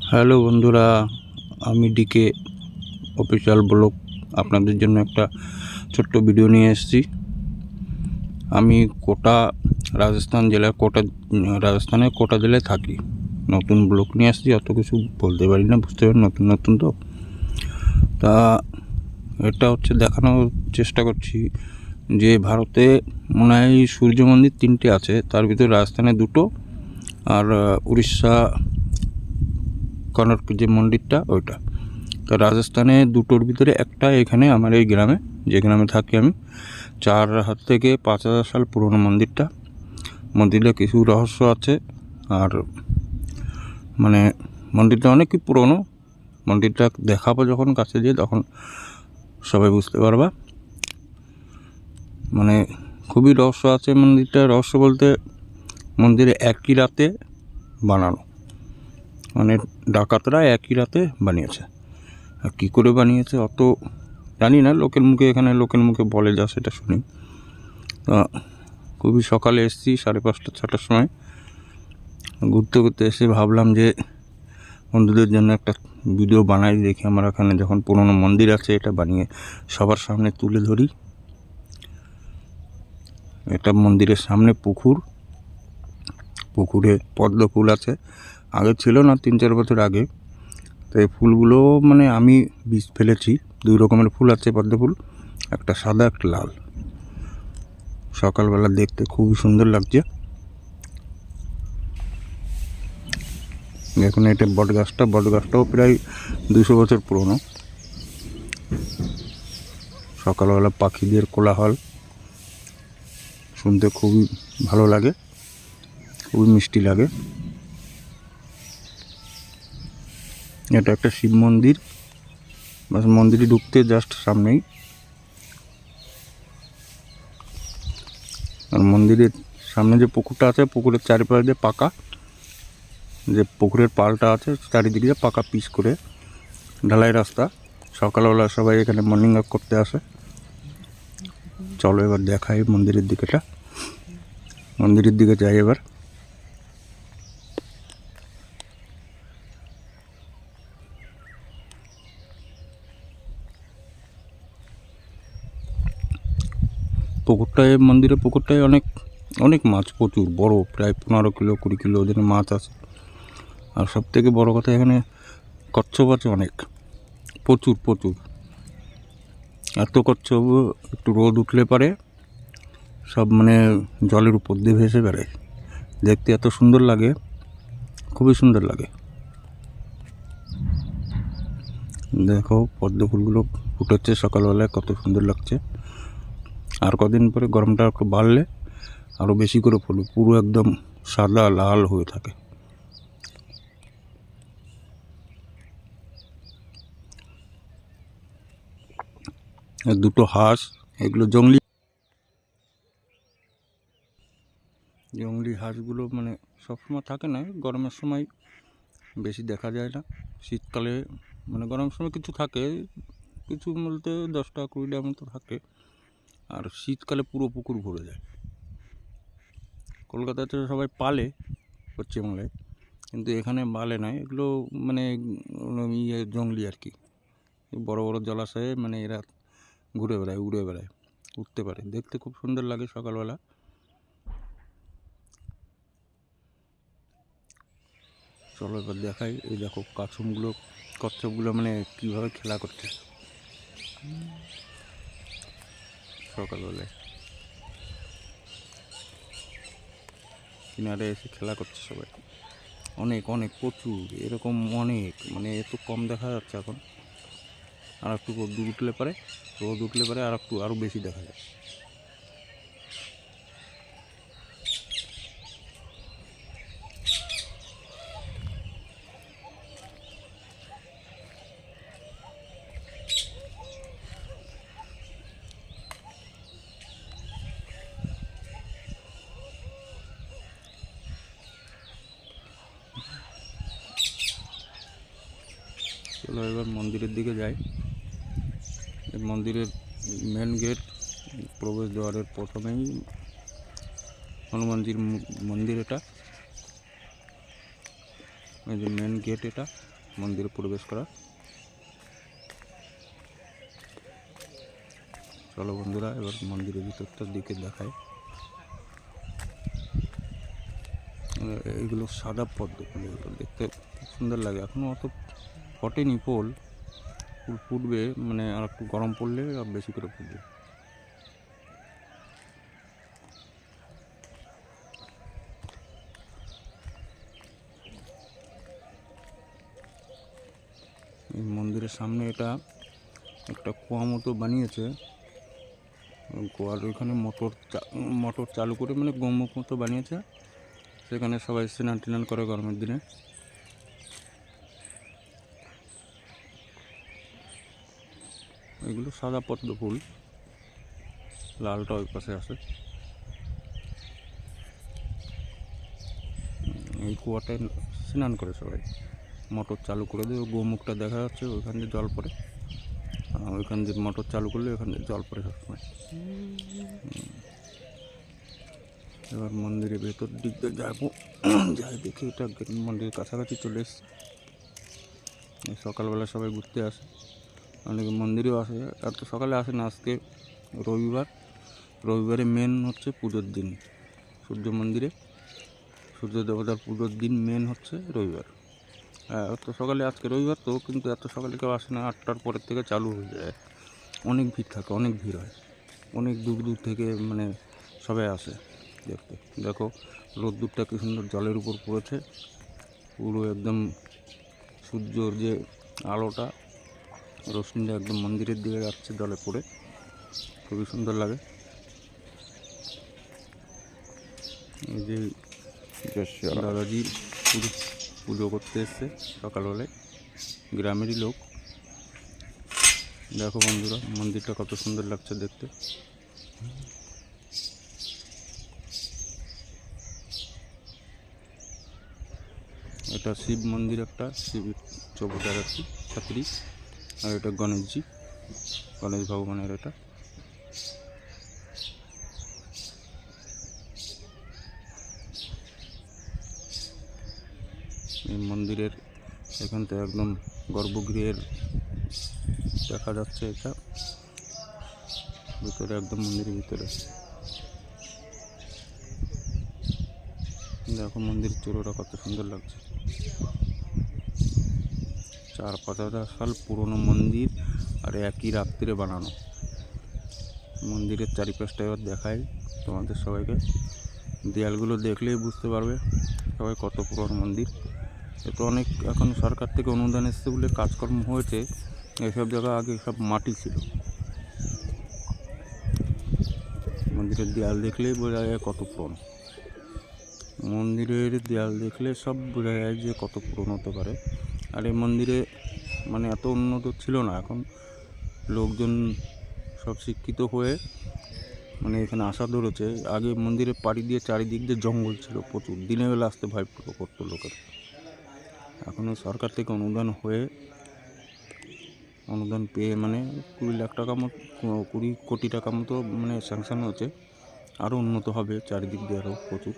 Hello বন্ধুরা, আমি decay official blog আপনাদের জন্য একটা ছোট্ট ভিডিও নিয়ে এসেছি। আমি কোটা রাজস্থানের কোটা জেলায় থাকি। নতুন ব্লগ নিয়ে আসছি, অত কিছু বলতে পারি না, বুঝতে পারি নতুন নতুন তো। তা এটা হচ্ছে দেখানোর চেষ্টা করছি যে ভারতে মনে হয় সূর্য মন্দির 3টে আছে, তার ভিতরে রাজস্থানে 2টো আর উড়িষ্যা কনক যে মন্দিরটা ওইটা। তো রাজস্থানে 2টোর ভিতরে একটা এখানে আমার এই গ্রামে, যে গ্রামে থাকি আমি, 4,000 থেকে 5,000 সাল পুরনো মন্দিরটা। মন্দিরে কিছু রহস্য আছে, আর মানে মন্দিরটা অনেকই পুরনো। মন্দিরটা দেখাবো যখন কাছে যেয়ে, তখন সবাই বুঝতে পারবা। মানে খুবই রহস্য আছে মন্দিরটা। রহস্য বলতে মন্দিরে একই রাতে বানানো, মানে ডাকাতরা একই রাতে বানিয়েছে। আর কী করে বানিয়েছে অত জানি না, লোকের মুখে বলে যা সেটা শুনি। খুবই সকালে এসেছি, 5:30-6টার সময় ঘুরতে ঘুরতে এসে ভাবলাম যে বন্ধুদের জন্য একটা ভিডিও বানাই, দেখি আমার এখানে যখন পুরনো মন্দির আছে এটা বানিয়ে সবার সামনে তুলে ধরি। এটা মন্দিরের সামনে পুকুরে পদ্ম ফুল আছে, আগে ছিল না, 3-4 বছর আগে। তো এই ফুলগুলো মানে আমি বীজ ফেলেছি। 2 রকমের ফুল আছে পদ্ম ফুল, একটা সাদা একটা লাল। সকালবেলা দেখতে খুবই সুন্দর লাগছে। দেখুন এটা বটগাছটাও প্রায় 200 বছর পুরনো। সকালবেলা পাখিদের কোলাহল শুনতে খুবই ভালো লাগে, খুবই মিষ্টি লাগে। এটা একটা শিব মন্দির, বাস মন্দিরে ঢুকতে জাস্ট সামনেই। আর মন্দিরের সামনে যে পুকুরটা আছে, পুকুরের চারিপাশে দিয়ে পাকা, যে পুকুরের পালটা আছে চারিদিকে পাকা পিচ করে ঢালাই রাস্তা। সকালবেলা সবাই এখানে মর্নিং ওয়াক করতে আসে। চলো এবার দেখাই মন্দিরের দিকে যাই এবার। মন্দিরের পুকুরটায় অনেক মাছ, প্রচুর বড়, প্রায় 15 কিলো 20 কিলো ওজনের মাছ আছে। আর সব থেকে বড় কথা, এখানে কচ্ছপ আছে অনেক, প্রচুর। এত কচ্ছপ, একটু রোদ উঠলে পারে সব মানে জলের উপর দিয়ে ভেসে বেড়ায়। দেখতে এত সুন্দর লাগে, খুবই সুন্দর লাগে। দেখো পদ্ম ফুলগুলো ফুটেছে সকালবেলায়, কত সুন্দর লাগছে। আর কদিন পরে গরমটা একটু বাড়লে আরও বেশি করে ফুলবে, পুরো একদম সাদা লাল হয়ে থাকে। দুটো হাঁস, এগুলো জংলি হাঁসগুলো, মানে সবসময় থাকে না, গরমের সময় বেশি দেখা যায় না। শীতকালে মানে গরমের সময় কিছু থাকে, কিছু বলতে 10টা 20টা মতো থাকে। আর শীতকালে পুরো পুকুর ভরে যায়। কলকাতাতে সবাই পালে, পশ্চিমবাংলায়, কিন্তু এখানে পালে নয় এগুলো, মানে জংলি আর কি। বড় বড় জলাশয়ে মানে এরা ঘুরে বেড়ায়, উঠতে পারে। দেখতে খুব সুন্দর লাগে সকালবেলা। চলো এবার দেখাই। এই দেখো কচ্ছপগুলো মানে কীভাবে খেলা করছে সকালবেলায়, কিনারে এসে খেলা করছে সবাই। অনেক প্রচুর, এরকম অনেক, মানে এত কম দেখা যাচ্ছে এখন। আর একটু রোদ উঠলে পরে আরও বেশি দেখা যায়। চলো এবার মন্দিরের দিকে যাই। এই মন্দিরের মেন গেট, প্রবেশ দ্বারের প্রথমেই হনুমানজির মন্দির। এটা এই যে মেন গেট, এটা মন্দিরে প্রবেশ করা। চলো বন্ধুরা, এবার মন্দিরের ভিতরটার দিকে দেখায়। এইগুলো সাদা পদ্ম ফুল, এগুলো দেখতে খুব সুন্দর লাগে। এখনও অত ফটেনি ফুল, ফুল ফুটবে, মানে আর একটু গরম পড়লে আর বেশি করে ফুটবে। এই মন্দিরের সামনে এটা একটা কুয়া মতো বানিয়েছে, কুয়ার ওইখানে মোটর চালু করে, মানে গোমুখ মতো বানিয়েছে, সেখানে সবাই স্নান টিনান করে গরমের দিনে। এগুলো সাদা পদ্ম ফুল, লালটা ওই পাশে আছে। এই কুয়াটায় স্নান করে সবাই, মোটর চালু করে দিয়ে গোমুখটা দেখা যাচ্ছে, ওইখান দিয়ে জল পড়ে, ওইখান দিয়ে মোটর চালু করলে ওইখান দিয়ে জল পড়ে সবসময়। এবার মন্দিরের ভেতর দিক দিয়ে যাবো, যাই দেখি এটা মন্দিরের কাছাকাছি চলে এসছে। সকালবেলা সবাই ঘুরতে আসে, অনেকে মন্দিরেও আসে, এত সকালে আসে না, আজকে রবিবারে মেন হচ্ছে পুজোর দিন, সূর্য মন্দিরে সূর্য দেবতার পুজোর দিন মেন হচ্ছে রবিবার। এত সকালে, আজকে রবিবার তো, কিন্তু এত সকালে কেউ আসে না, 8টার পরের থেকে চালু হয়ে যায়, অনেক ভিড় থাকে, অনেক ভিড় হয়, অনেক দূর দূর থেকে মানে সবাই আসে দেখতে। দেখো রোদ্দুরটা কি সুন্দর জলের উপর পড়েছে, পুরো একদম সূর্যর যে আলোটা, রশ্মিটা একদম মন্দিরের দিকে যাচ্ছে জলে পড়ে, খুবই সুন্দর লাগে। এই যে দাদাজি পুজো করতে এসছে সকালবেলায়, গ্রামেরই লোক। দেখো বন্ধুরা, মন্দিরটা কত সুন্দর লাগছে দেখতে। এটা শিব মন্দির, একটা শিব চৌপটার একটি ছাত্রী, আর এটা গণেশ ভগবানের। এটা এই মন্দিরের এখান থেকে একদম গর্ভগৃহের দেখা যাচ্ছে, এটা ভিতরে, একদম মন্দিরের ভিতরে। দেখো মন্দিরের চূড়োটা কত সুন্দর লাগছে, 4-5 সাল পুরনো মন্দির, আর একই রাত্রিরে বানানো। মন্দিরের চারিপাশটা এবার দেখাই তোমাদের সবাইকে, দেয়ালগুলো দেখলেই বুঝতে পারবে সবাই কত পুরনো মন্দির। এ তো অনেক এখন সরকার থেকে অনুদান এসছে বলে কাজকর্ম হয়েছে, এসব জায়গা আগে সব মাটি ছিল। মন্দিরের দেয়াল দেখলেই বোঝা যায় কত পুরনো, মন্দিরের দেয়াল দেখলে সব বোঝা যায় যে কত পুরনো হতে পারে। আর এই মন্দিরে মানে এত উন্নত ছিল না, এখন লোকজন সব শিক্ষিত হয়ে মানে এখানে আসা ধরেছে। আগে মন্দিরের পাড়ি দিয়ে চারিদিক দিয়ে জঙ্গল ছিল প্রচুর, দিনের বেলা আসতে ভয় করতো লোকের। এখন সরকার থেকে অনুদান পেয়ে মানে 20 লাখ টাকা মতো, 20 কোটি টাকা মতো মানে স্যাংশন হয়েছে, আরও উন্নত হবে চারিদিক দিয়ে, আরও প্রচুর।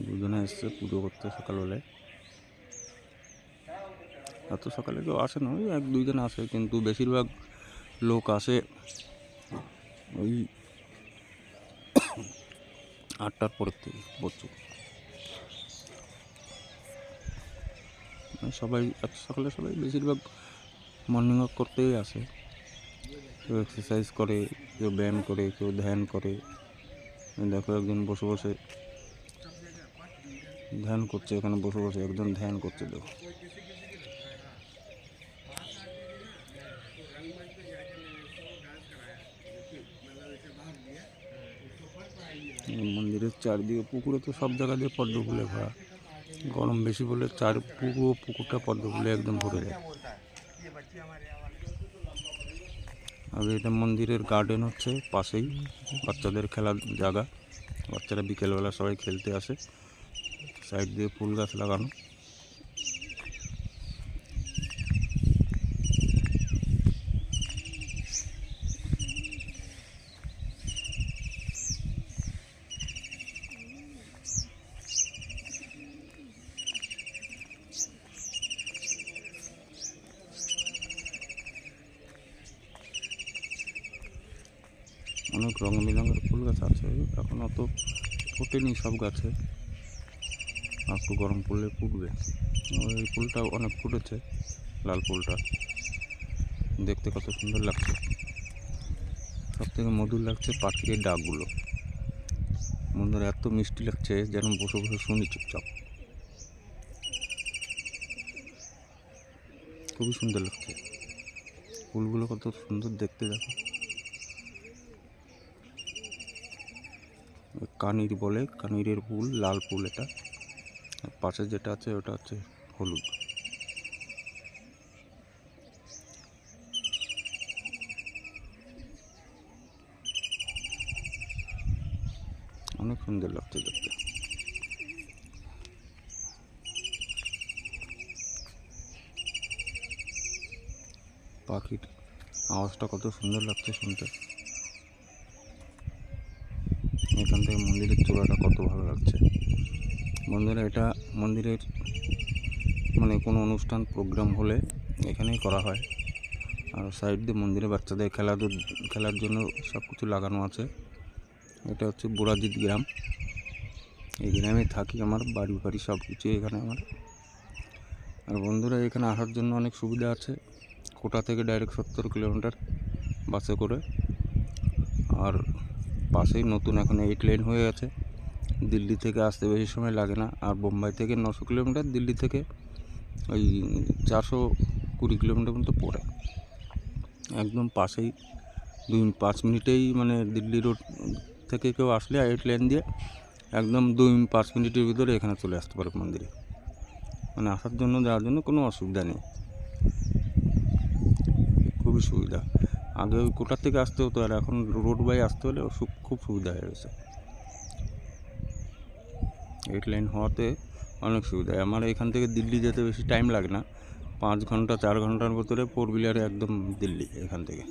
দুজনে এসছে পুজো করতে সকালবেলায়, এত সকালে কেউ আসে না, ওই 1-2 জন আসে, কিন্তু বেশিরভাগ লোক আসে ওই 8টার পরের থেকে প্রচুর। সবাই এত সকালে, সবাই বেশিরভাগ মর্নিং ওয়াক করতেই আসে, কেউ এক্সারসাইজ করে, কেউ ব্যায়াম করে, কেউ ধ্যান করে। দেখো একজন বসে বসে ধ্যান করছে, এখানে বসে বসে একজন ধ্যান করছে। দেখো মন্দিরের চারদিকে পুকুরে তো সব জায়গা দিয়ে পদ্ম ফুলে ভরা, গরম বেশি বলে পুকুরটা পদ্ম ফুলে একদম ভরে যায়। আর এটা মন্দিরের গার্ডেন হচ্ছে পাশেই, বাচ্চাদের খেলার জায়গা, বাচ্চারা বিকেলবেলা সবাই খেলতে আসে, সাইড দিয়ে ফুল গাছ লাগানো। অনেক রঙ বেরঙের ফুল গাছ আছে, এখন অত ফোটেনি সব গাছে, একটু গরম পড়লে ফুটবে। এই ফুলটাও অনেক ফুটেছে, লাল ফুলটা দেখতে কত সুন্দর লাগছে। সব থেকে মধুর লাগছে পাখির ডাকগুলো, বন্ধুরা এত মিষ্টি লাগছে যেন বসে বসে শুনি চুপচাপ, খুবই সুন্দর লাগছে। ফুলগুলো কত সুন্দর দেখতে, দেখো কানির বলে, কানিরের ফুল, লাল ফুল এটা। আর পাশে যেটা আছে ওটা হচ্ছে হলুদ। অনেক সুন্দর লাগছে দেখতে। পাখির আওয়াজটা কত সুন্দর লাগছে শুনতে। এখান থেকে মন্দিরের চূড়াটা কত ভালো লাগছে। বন্ধুরা এটা মন্দিরের মানে কোনো অনুষ্ঠান প্রোগ্রাম হলে এখানেই করা হয়। আর সাইড দিয়ে মন্দিরে বাচ্চাদের খেলার জন্য সব কিছু লাগানো আছে। এটা হচ্ছে বুড়াজিৎ গ্রাম, এই গ্রামে থাকি, আমার বাড়ি সব কিছু এখানে আমার। আর বন্ধুরা এখানে আসার জন্য অনেক সুবিধা আছে, কোটা থেকে ডাইরেক্ট 70 কিলোমিটার বাসে করে। আর পাশেই নতুন এখন 8 লেন হয়ে গেছে, দিল্লি থেকে আসতে বেশি সময় লাগে না। আর বোম্বাই থেকে 900 কিলোমিটার, দিল্লি থেকে ওই 420 কিলোমিটার মতো পড়ে, একদম পাশেই 2-5 মিনিটেই, মানে দিল্লি রোড থেকে কেউ আসলে 8 লেন দিয়ে একদম 2-5 মিনিটের ভিতরে এখানে চলে আসতে পারে মন্দিরে। মানে আসার জন্য যাওয়ার জন্য কোনো অসুবিধা নেই, খুবই সুবিধা। আগে ওই কোটার থেকে আসতে হতো, আর এখন রোড বাই আসতে হলে খুব সুবিধা হয়ে গেছে। 8 লেন হওয়াতে অনেক সুবিধা। আমার এখান থেকে দিল্লি যেতে বেশি টাইম লাগে না, 5 ঘন্টা 4 ঘন্টার ভিতরে 4 হুইলারে একদম দিল্লি এখান থেকে।